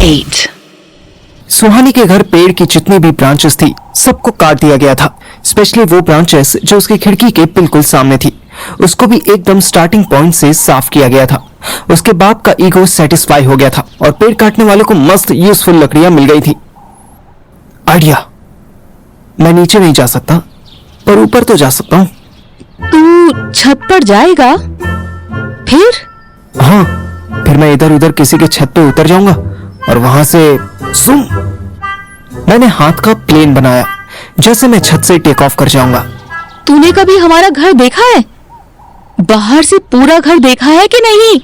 8. सुहानी के घर पेड़ की जितनी भी ब्रांचेस थी सबको काट दिया गया था। स्पेशली वो ब्रांचेस जो उसकी खिड़की के बिल्कुल सामने थी, उसको भी एकदम स्टार्टिंग पॉइंट से साफ किया गया था। उसके बाप का ईगो सेटिस्फाई हो गया था और पेड़ काटने वालों को मस्त यूजफुल लकड़ियां मिल गई थी। आइडिया, मैं नीचे नहीं जा सकता पर ऊपर तो जा सकता हूँ। तू छत पर जाएगा? फिर? हाँ, फिर मैं इधर उधर किसी के छत पे उतर जाऊंगा और वहां से सुन, मैंने हाथ का प्लेन बनाया, जैसे मैं छत से टेक ऑफ कर जाऊंगा। तूने कभी हमारा घर देखा है? बाहर से पूरा घर देखा है कि नहीं?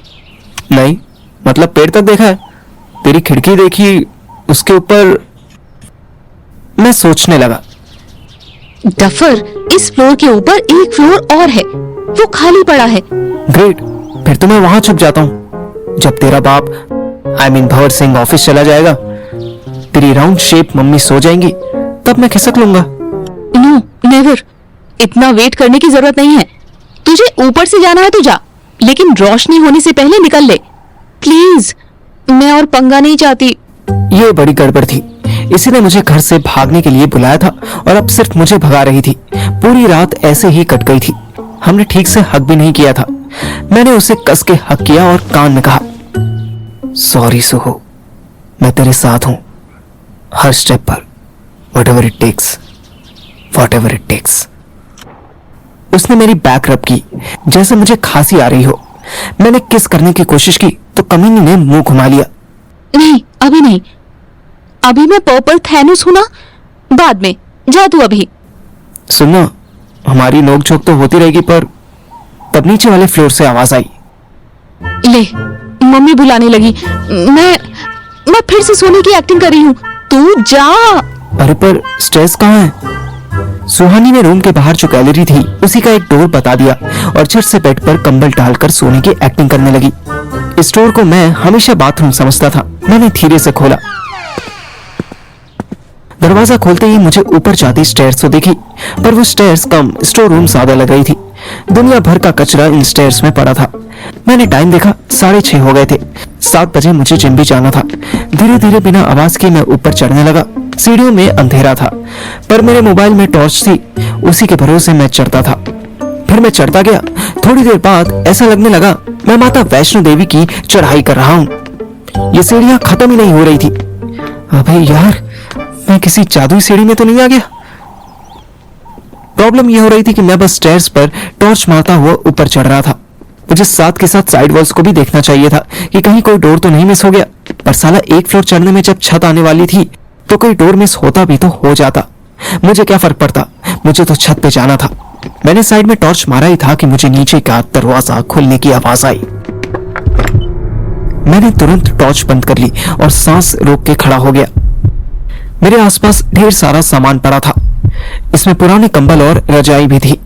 नहीं, मतलब पेड़ तक देखा है, तेरी खिड़की देखी, उसके ऊपर। मैं सोचने लगा, डफर, इस फ्लोर के ऊपर एक फ्लोर और है, वो खाली पड़ा है। ग्रेट, फिर तो मैं वहां छुप जाता हूँ। जब तेरा बाप भंवर सिंह ऑफिस चला जाएगा, तेरी राउंड शेप मम्मी सो जाएंगी, तब मैं खिसक लूंगा। नो, नेवर, इतना वेट करने की जरूरत नहीं है। तुझे ऊपर से जाना है तो जा, लेकिन रोशनी होने से पहले निकल ले प्लीज। मैं और पंगा नहीं चाहती। ये बड़ी गड़बड़ थी, इसी ने मुझे घर से भागने के लिए बुलाया था और अब सिर्फ मुझे भगा रही थी। पूरी रात ऐसे ही कट गई थी। हमने ठीक से हक भी नहीं किया था। मैंने उसे कस के हक किया और कान में कहा, सॉरी सुहो, मैं तेरे साथ हूं हर स्टेप पर, whatever it takes, whatever it takes. उसने मेरी बैक रब की जैसे मुझे खांसी आ रही हो। मैंने किस करने की कोशिश की तो कमीनी ने मुंह घुमा लिया। नहीं, अभी नहीं, अभी मैं पर्पल थैनोस हूं ना, बाद में जा तू अभी। सुनना, हमारी नोकझोंक तो होती रहेगी, पर तब नीचे वाले फ्लोर से आवाज आई, ले, मम्मी बुलाने लगी। मैं फिर से सोने की एक्टिंग कर रही हूँ, तू जा। अरे पर स्ट्रेस कहाँ है? सुहानी ने रूम के बाहर जो गैलरी थी उसी का एक डोर बता दिया और झट से बेड पर कंबल डालकर सोने की एक्टिंग करने लगी। इस डोर को मैं हमेशा बाथरूम समझता था। मैंने धीरे से खोला। दरवाजा खोलते ही मुझे ऊपर जाती स्टेयर्स तो दिखी, पर वो स्टेयर्स कम स्टोर रूम ज्यादा लग रही थी। दुनिया भर का कचरा इन स्टेयर्स में पड़ा था। मैंने टाइम देखा, 6:30 हो गए थे। 7 बजे मुझे जिम भी जाना था। धीरे धीरे बिना आवाज के मैं ऊपर चढ़ने लगा। सीढ़ियों में अंधेरा था, पर मेरे मोबाइल में टॉर्च थी, उसी के भरोसे मैं चढ़ता था। फिर मैं चढ़ता गया। थोड़ी देर बाद ऐसा लगने लगा मैं माता वैष्णो देवी की चढ़ाई कर रहा हूँ। ये सीढ़ियां खत्म ही नहीं हो रही थी। अबे यार, मैं किसी जादुई सीढ़ी में तो नहीं आ गया? प्रॉब्लम यह हो रही थी कि मैं बस स्टेयर्स पर टॉर्च मारता हुआ ऊपर चढ़ रहा था। मुझे साथ के साथ साइड वॉल्स को भी देखना चाहिए था कि कहीं कोई डोर तो नहीं मिस हो गया। पर साला एक फ्लोर चढ़ने में जब छत आने वाली थी तो कोई डोर मिस होता भी तो हो जाता। मुझे क्या फर्क पड़ता, मुझे तो छत पे जाना था। मैंने साइड में टॉर्च मारा ही था कि मुझे नीचे का दरवाजा खुलने की आवाज आई। मैंने तुरंत टॉर्च बंद कर ली और सांस रोक के खड़ा हो गया। मेरे आसपास ढेर सारा सामान पड़ा था। इसमें पुराने कंबल और रजाई भी थी।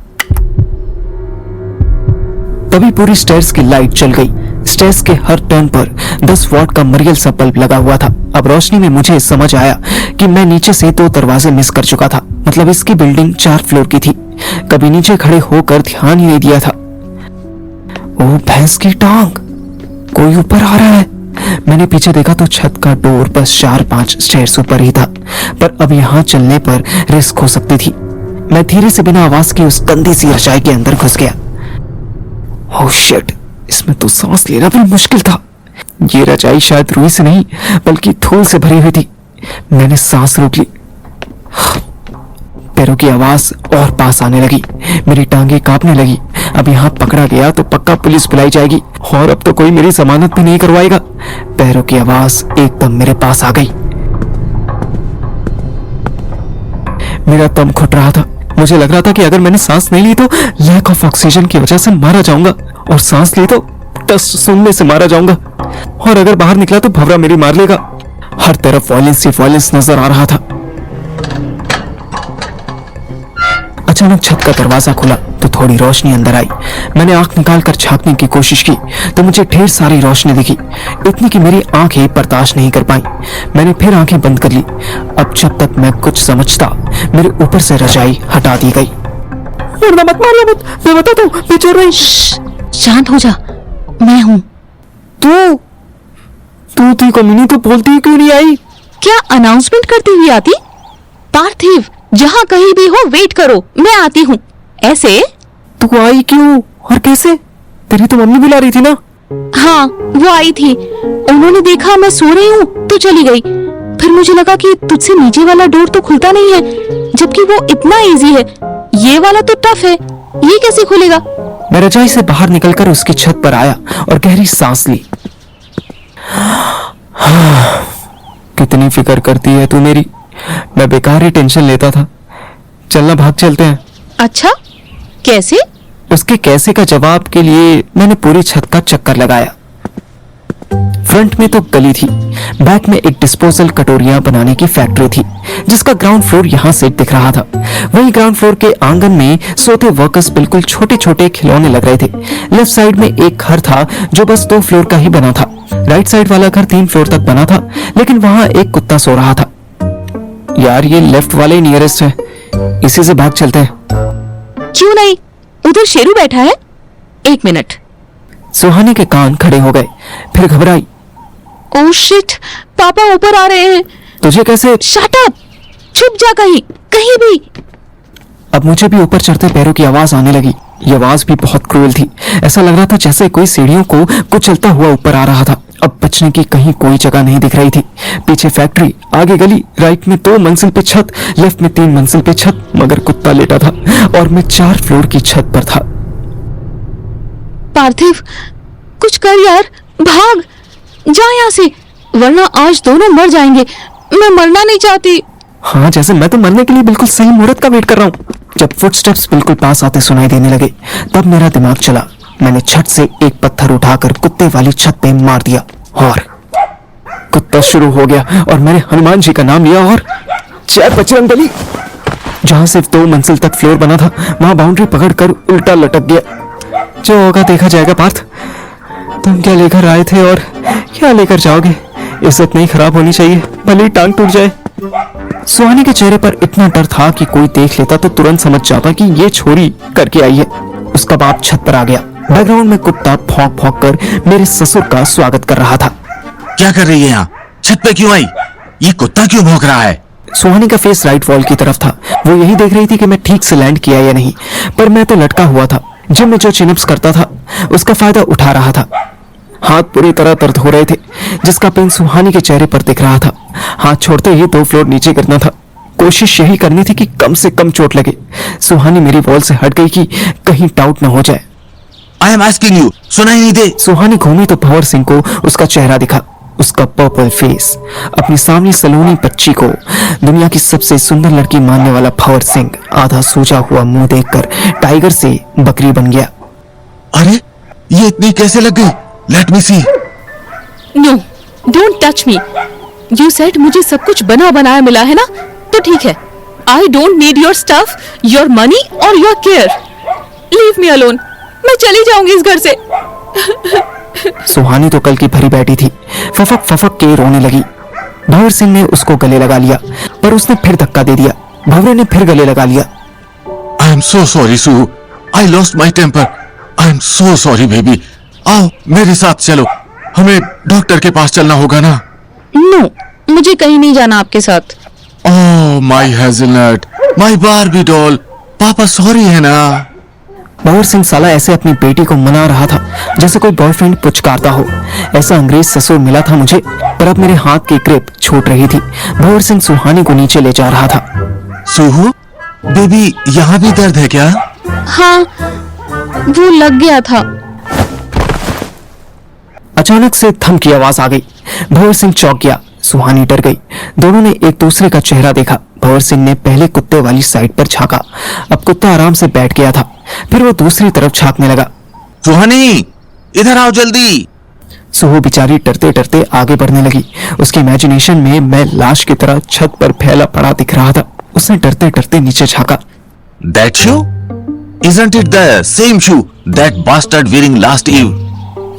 तभी पूरी स्टेयर्स की लाइट जल गई। स्टेयर्स के हर टर्न पर 10 वॉट का मरियल सा बल्ब लगा हुआ था। अब रोशनी में मुझे समझ आया कि मैं नीचे से 2 दरवाजे मिस कर चुका था। मतलब इसकी बिल्डिंग 4 फ्लोर की थी। कभी नीचे खड़े होकर ध्यान ही नहीं दिया था। ओ भैंस की टांग, कोई ऊपर आ रहा है। मैंने पीछे देखा तो छत का डोर बस 4-5 स्टेयर्स ऊपर ही था, पर अब यहाँ चलने पर रिस्क हो सकती थी। मैं धीरे से बिना आवाज के उस गंदी सी रजाई के अंदर घुस गया। ओह शिट, इसमें तो सांस लेना भी मुश्किल था। ये रजाई शायद रुई से नहीं बल्कि धूल से भरी हुई थी। मैंने सांस रोक ली। पैरों की आवाज और पास आने लगी। मेरी टांगे कांपने लगी। अब यहाँ पकड़ा गया तो पक्का पुलिस बुलाई जाएगी और अब तो कोई मेरी जमानत भी नहीं करवाएगा। पैरों की आवाज एकदम मेरे पास आ गई। मेरा दम घुट रहा था। मुझे लग रहा था कि अगर मैंने सांस नहीं ली तो लैक ऑफ ऑक्सीजन की वजह से मारा जाऊंगा, और सांस ली तो टस्ट सुनने से मारा जाऊंगा, और अगर बाहर निकला तो भंवरा मेरी मार लेगा। हर तरफ वायलेंस ही वायलेंस नजर आ रहा था। अचानक छत का दरवाजा खुला तो थोड़ी रोशनी अंदर आई। मैंने आंख निकालकर झांकने की कोशिश की तो मुझे ढेर सारी रोशनी दिखी, इतनी कि मेरी आंखें बर्दाश्त नहीं कर पाई। मैंने फिर आंखें बंद कर ली। अब जब तक मैं कुछ समझता, मेरे ऊपर से रजाई हटा दी गई। मत मारो मत, मैं बताता हूँ, मैं चोर नहीं। शांत हो जा, मैं हूँ। तू? तू थी कमीनी, तो बोलती क्यों नहीं आई? क्या अनाउंसमेंट करती हुई आती? पार्थिव, जहाँ कहीं भी हो वेट करो, मैं आती हूँ। ऐसे? तू आई क्यों और कैसे? तेरी तो मम्मी बुला रही थी ना। हाँ, वो आई थी। उन्होंने देखा मैं सो रही हूँ तो चली गई। फिर मुझे लगा कि तुझसे नीचे वाला डोर तो खुलता नहीं है, जबकि वो इतना इजी है। ये वाला तो टफ है, ये कैसे खुलेगा? मैं रजाई से बाहर निकलकर उसकी छत पर आया और गहरी सांस ली। कितनी फिक्र करती है तू मेरी। मैं बेकार ही टेंशन लेता था। चलना, भाग चलते हैं। अच्छा, कैसे? उसके कैसे का जवाब के लिए मैंने पूरी छत का चक्कर लगाया। फ्रंट में तो गली थी, बैक में एक डिस्पोजल कटोरियां बनाने की फैक्ट्री थी जिसका ग्राउंड फ्लोर यहां से दिख रहा था। वहीं ग्राउंड फ्लोर के आंगन में सोते वर्कर्स बिल्कुल छोटे छोटे खिलौने लग रहे थे। लेफ्ट साइड में एक घर था जो बस 2 फ्लोर का ही बना था। राइट साइड वाला घर 3 फ्लोर तक बना था, लेकिन वहां एक कुत्ता सो रहा था। यार, ये लेफ्ट वाले ही नियरेस्ट है, इसी से भाग चलते हैं। क्यों नहीं, उधर शेरू बैठा है। 1 मिनट। सुहानी के कान खड़े हो गए, फिर घबराई। ओह शिट, पापा ऊपर आ रहे हैं। तुझे कैसे? शट अप, छुप जा कहीं, कहीं भी। अब मुझे भी ऊपर चढ़ते पैरों की आवाज आने लगी। ये आवाज भी बहुत क्रूएल थी। ऐसा लग रहा था जैसे कोई सीढ़ियों को कुचलता हुआ ऊपर आ रहा था। अब बचने की कहीं कोई जगह नहीं दिख रही थी। पीछे फैक्ट्री, आगे गली, राइट में 2 मंजिल पे छत, लेफ्ट में 3 मंजिल पे छत, मगर कुत्ता लेटा था और मैं 4 फ्लोर की छत पर था। पार्थिव, कुछ कर यार, भाग जा यहाँ से, वरना आज दोनों मर जाएंगे। मैं मरना नहीं चाहती। हाँ, जैसे मैं तो मरने के लिए बिल्कुल सही मुहूर्त का वेट कर रहा हूँ। जब फुटस्टेप्स बिल्कुल पास आते सुनाई देने लगे, तब मेरा दिमाग चला। मैंने छत से एक पत्थर उठाकर कुत्ते वाली छत पे मार दिया और कुत्ता शुरू हो गया और मैंने हनुमान जी का नाम लिया और जय बजरंगबली। जहां सिर्फ 2 मंजिल तक फ्लोर बना था, वहां बाउंड्री पकड़कर उल्टा लटक गया। जो होगा देखा जाएगा। पार्थ, तुम क्या लेकर आए थे और क्या लेकर जाओगे? इज्जत नहीं खराब होनी चाहिए, भले ही टांग टूट जाए। सुहानी के चेहरे पर इतना डर था कि कोई देख लेता तो तुरंत समझ जाता कि ये छोरी करके आई है। उसका बाप छत पर आ गया। बैकग्राउंड में कुत्ता भौंक भौंक कर मेरे ससुर का स्वागत कर रहा था। क्या कर रही है यहाँ? छत पे क्यों आई? ये कुत्ता क्यों भौंक रहा है? सुहानी का फेस राइट वॉल की तरफ था। वो यही देख रही थी कि मैं ठीक से लैंड किया या नहीं, पर मैं तो लटका हुआ था। जिम में जो चिनअप्स करता था उसका फायदा उठा रहा था। हाथ पूरी तरह दर्द हो रहे थे, जिसका पेन सुहानी के चेहरे पर दिख रहा था। हाथ छोड़ते ही 2 फ्लोर नीचे गिरना था। कोशिश यही करनी थी कि कम से कम चोट लगे। सुहानी मेरी वॉल से हट गई कि कहीं डाउट न हो जाए। आई एम आस्किंग यू, सुनाई नहीं दे? सुहानी घूमी तो भंवर सिंह को उसका चेहरा दिखा। उसका पर्पल फेस, अपनी सामने सलोनी बच्ची को दुनिया की सबसे सुंदर लड़की मानने वाला भंवर सिंह आधा सूजा हुआ मुंह देखकर टाइगर से बकरी बन गया। अरे, ये इतनी कैसे लग गई? Let me see. No, don't touch me. You said मुझे सब कुछ बना बनाया मिला है ना, तो ठीक है। I don't need your stuff, your money और your care. Leave me alone. मैं चली जाऊंगी इस घर से। सुहानी तो कल की भरी बैठी थी, फफक फफक के रोने लगी। भंवर सिंह ने उसको गले लगा लिया, पर उसने फिर धक्का दे दिया। भंवरे ने फिर गले लगा लिया। I am so sorry Sue, I lost my temper. I am so sorry baby. आओ मेरे साथ चलो, हमें डॉक्टर के पास चलना होगा ना? नो, मुझे कहीं नहीं जाना आपके साथ। Oh my hazelnut, my Barbie doll, पापा सॉरी है ना? भंवर सिंह साला ऐसे अपनी बेटी को मना रहा था जैसे कोई बॉयफ्रेंड पुचकारता हो। ऐसा अंग्रेज ससुर मिला था मुझे, पर अब मेरे हाथ की ग्रिप छूट रही थी। भंवर सिंह सुहानी को नीचे ले जा रहा था। सुहू बेबी, यहाँ भी दर्द है क्या? हाँ, वो लग गया था। अचानक से थम की आवाज आ गई। भंवर सिंह चौंक गया, सुहानी डर गई। दोनों ने एक दूसरे का चेहरा देखा। भंवर सिंह ने पहले कुत्ते वाली साइड पर झांका। अब कुत्ता आराम से बैठ गया था, फिर वो दूसरी तरफ झांकने लगा। सुहानी, इधर आओ जल्दी। सुहू बेचारी डरते डरते आगे बढ़ने लगी। उसकी इमेजिनेशन में मैं लाश की तरह छत पर फैला पड़ा दिख रहा था। उसने डरते डरते नीचे झांका। That shoe? Isn't it the same shoe that bastard wearing last eve?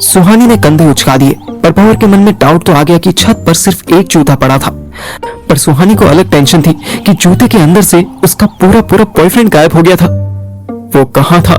सुहानी ने कंधे उचका दिए, पर भंवर के मन में डाउट तो आ गया कि छत पर सिर्फ एक जूता पड़ा था। पर सुहानी को अलग टेंशन थी कि जूते के अंदर से उसका पूरा बॉयफ्रेंड गायब हो गया था। वो कहाँ था?